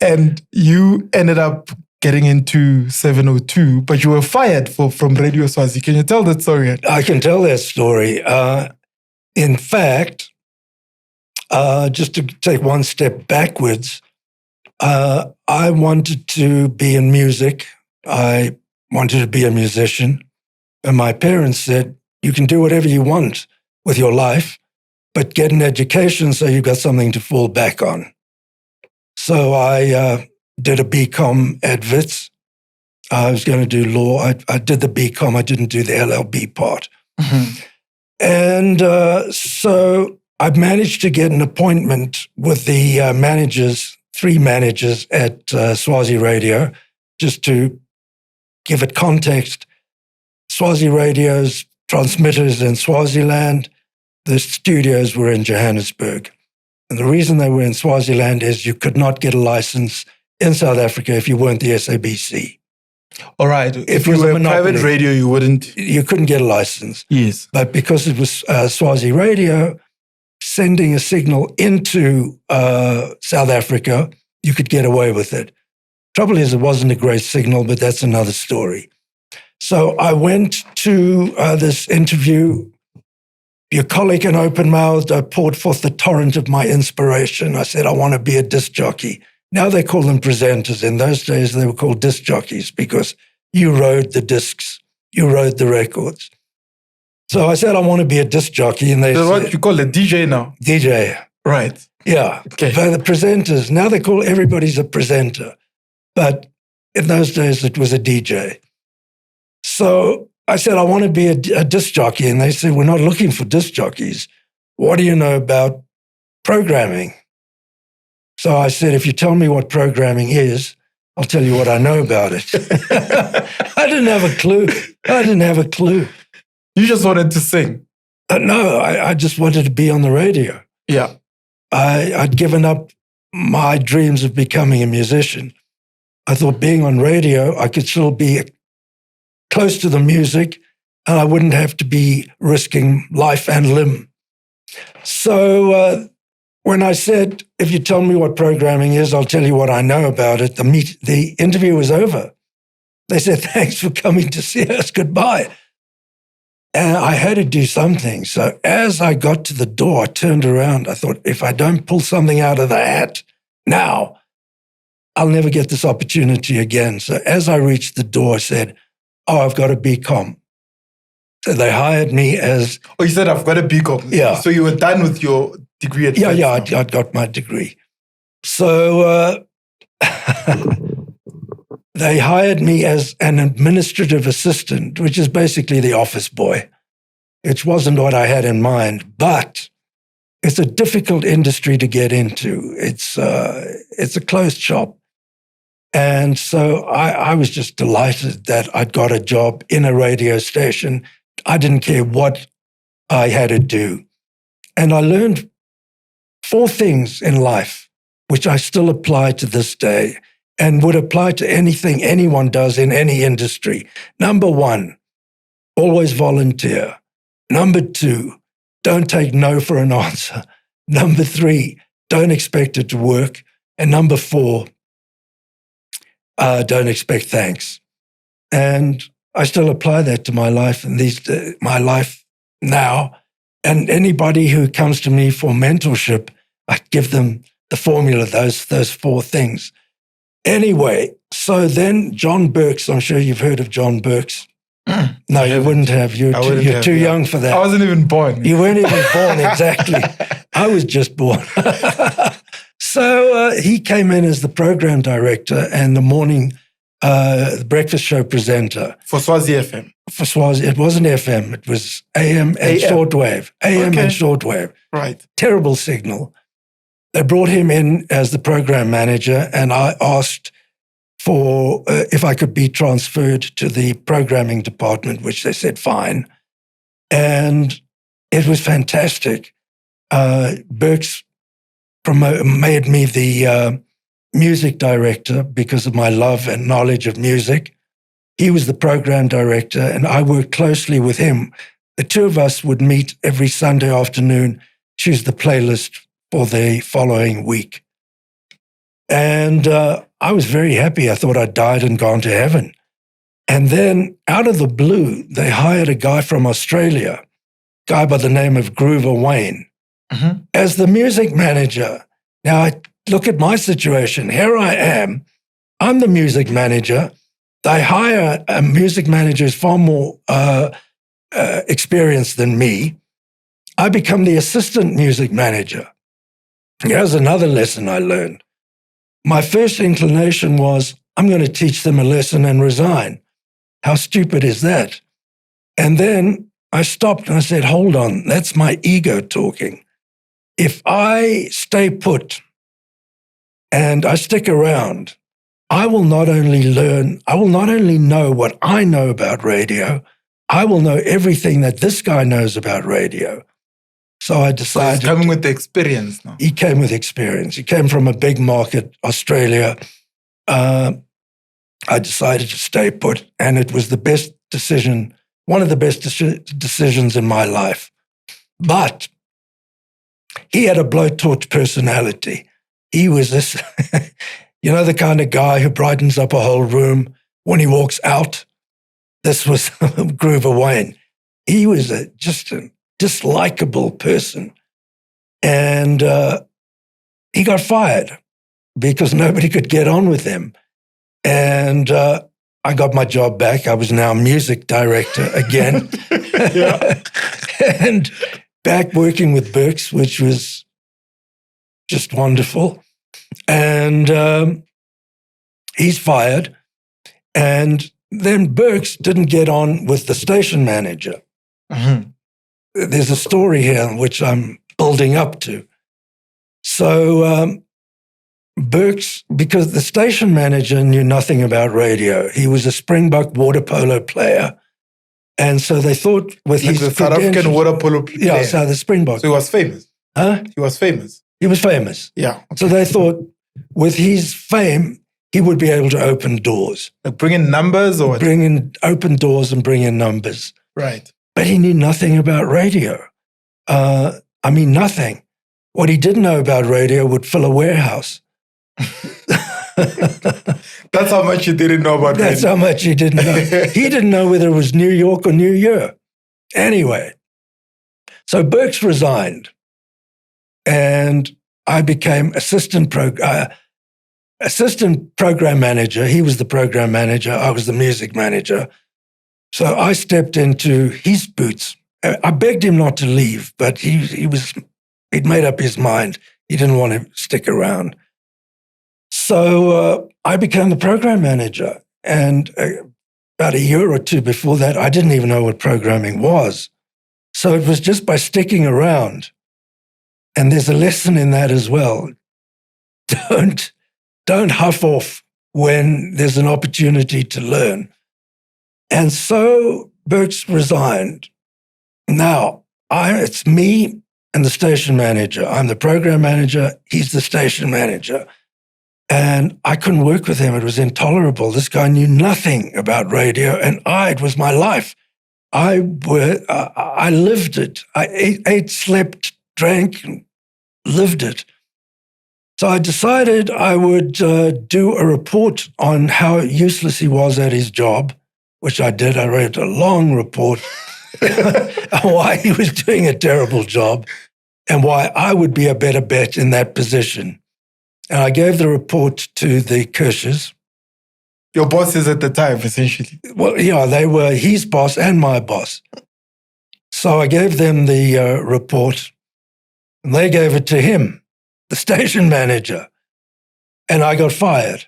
And you ended up getting into 702, but you were fired from Radio Swazi. Can you tell that story? I can tell that story. In fact, just to take one step backwards, I wanted to be in music. I wanted to be a musician. And my parents said, you can do whatever you want with your life, but get an education so you've got something to fall back on. So I did a BCom at Wits. I was going to do law. I did the BCom. I didn't do the LLB part. Mm-hmm. And so I managed to get an appointment with the managers, 3 managers at Swazi Radio. Just to give it context, Swazi Radio's transmitters in Swaziland, the studios were in Johannesburg. And the reason they were in Swaziland is you could not get a license in South Africa if you weren't the SABC. All right. If you were a private radio, you wouldn't... You couldn't get a license. Yes. But because it was Swazi Radio sending a signal into South Africa, you could get away with it. Trouble is, it wasn't a great signal, but that's another story. So I went to this interview, bucolic and open-mouthed. I poured forth the torrent of my inspiration. I said, I want to be a disc jockey. Now they call them presenters. In those days, they were called disc jockeys because you rode the discs, you rode the records. So I said, I want to be a disc jockey. And they said, what you call a DJ now? DJ. Right. Yeah. Okay. But the presenters, now they call everybody's a presenter. But in those days, it was a DJ. So I said, I want to be a disc jockey. And they said, we're not looking for disc jockeys. What do you know about programming? So I said, if you tell me what programming is, I'll tell you what I know about it. I didn't have a clue. You just wanted to sing? No, I just wanted to be on the radio. Yeah. I'd given up my dreams of becoming a musician. I thought being on radio, I could still be close to the music and I wouldn't have to be risking life and limb. So when I said, if you tell me what programming is, I'll tell you what I know about it, the interview was over. They said, thanks for coming to see us, goodbye. And I had to do something. So as I got to the door, I turned around. I thought, if I don't pull something out of the hat now, I'll never get this opportunity again. So as I reached the door, I said, I've got a BCom. So they hired me as... Oh, you said, I've got a BCom. Yeah. So you were done with your degree at Yeah, I'd got my degree. So they hired me as an administrative assistant, which is basically the office boy. It wasn't what I had in mind, but it's a difficult industry to get into. It's a closed shop. And so I was just delighted that I'd got a job in a radio station. I didn't care what I had to do. And I learned 4 things in life, which I still apply to this day and would apply to anything anyone does in any industry. Number 1, always volunteer. Number 2, don't take no for an answer. Number 3, don't expect it to work. And number 4, don't expect thanks. And I still apply that to my life and my life now. And anybody who comes to me for mentorship, I give them the formula, those 4 things. Anyway, so then John Burks, I'm sure you've heard of John Burks. No, you wouldn't have. You're too young for that. I wasn't even born. You weren't even born, exactly. I was just born. So he came in as the program director and the morning breakfast show presenter. For Swazi FM? For Swazi. It wasn't FM. It was AM and shortwave. AM and shortwave. Right. Terrible signal. They brought him in as the program manager and I asked for if I could be transferred to the programming department, which they said fine. And it was fantastic. Burks made me the music director because of my love and knowledge of music. He was the program director and I worked closely with him. The 2 of us would meet every Sunday afternoon, choose the playlist for the following week. And I was very happy. I thought I'd died and gone to heaven. And then out of the blue, they hired a guy from Australia, a guy by the name of Groover Wayne, as the music manager. Now, I look at my situation. Here I am. I'm the music manager. They hire a music manager who's far more experienced than me. I become the assistant music manager. Here's another lesson I learned. My first inclination was, I'm going to teach them a lesson and resign. How stupid is that? And then I stopped and I said, hold on, that's my ego talking. If I stay put and I stick around, I will not only know what I know about radio, I will know everything that this guy knows about radio. So I decided... He's coming with the experience now. He came with experience. He came from a big market, Australia. I decided to stay put, and it was the best decision, one of the best decisions in my life. But he had a blowtorch personality. He was this, the kind of guy who brightens up a whole room when he walks out. This was Groover Wayne. He was just a dislikable person. And he got fired because nobody could get on with him. And I got my job back. I was now music director again. And back working with Burks, which was just wonderful. And he's fired. And then Burks didn't get on with the station manager. There's a story here which I'm building up to. So Burks, because the station manager knew nothing about radio, he was a Springbok water polo player. And so they thought with his the South African water polo player. Yeah, so the Springbok. So he was famous. Huh? He was famous. He was famous. Yeah. Okay. So they thought with his fame, he would be able to open doors. Like bring in numbers or what? Open doors and bring in numbers. Right. But he knew nothing about radio. Nothing. What he didn't know about radio would fill a warehouse. That's how much he didn't know about radio. That's how much he didn't know. He didn't know whether it was New York or New Year. Anyway, so Burks resigned, and I became assistant program manager. He was the program manager. I was the music manager. So I stepped into his boots. I begged him not to leave, but he'd made up his mind. He didn't want to stick around. So I became the program manager. And about a year or two before that, I didn't even know what programming was. So it was just by sticking around. And there's a lesson in that as well. Don't huff off when there's an opportunity to learn. And so Burks resigned. Now, it's me and the station manager. I'm the program manager. He's the station manager. And I couldn't work with him. It was intolerable. This guy knew nothing about radio, and it was my life. I lived it. I ate, slept, drank, and lived it. So I decided I would do a report on how useless he was at his job, which I did. I wrote a long report on why he was doing a terrible job and why I would be a better bet in that position. And I gave the report to the Kirschers. Your bosses at the time, essentially. Well, yeah, they were his boss and my boss. So I gave them the report, and they gave it to him, the station manager, and I got fired.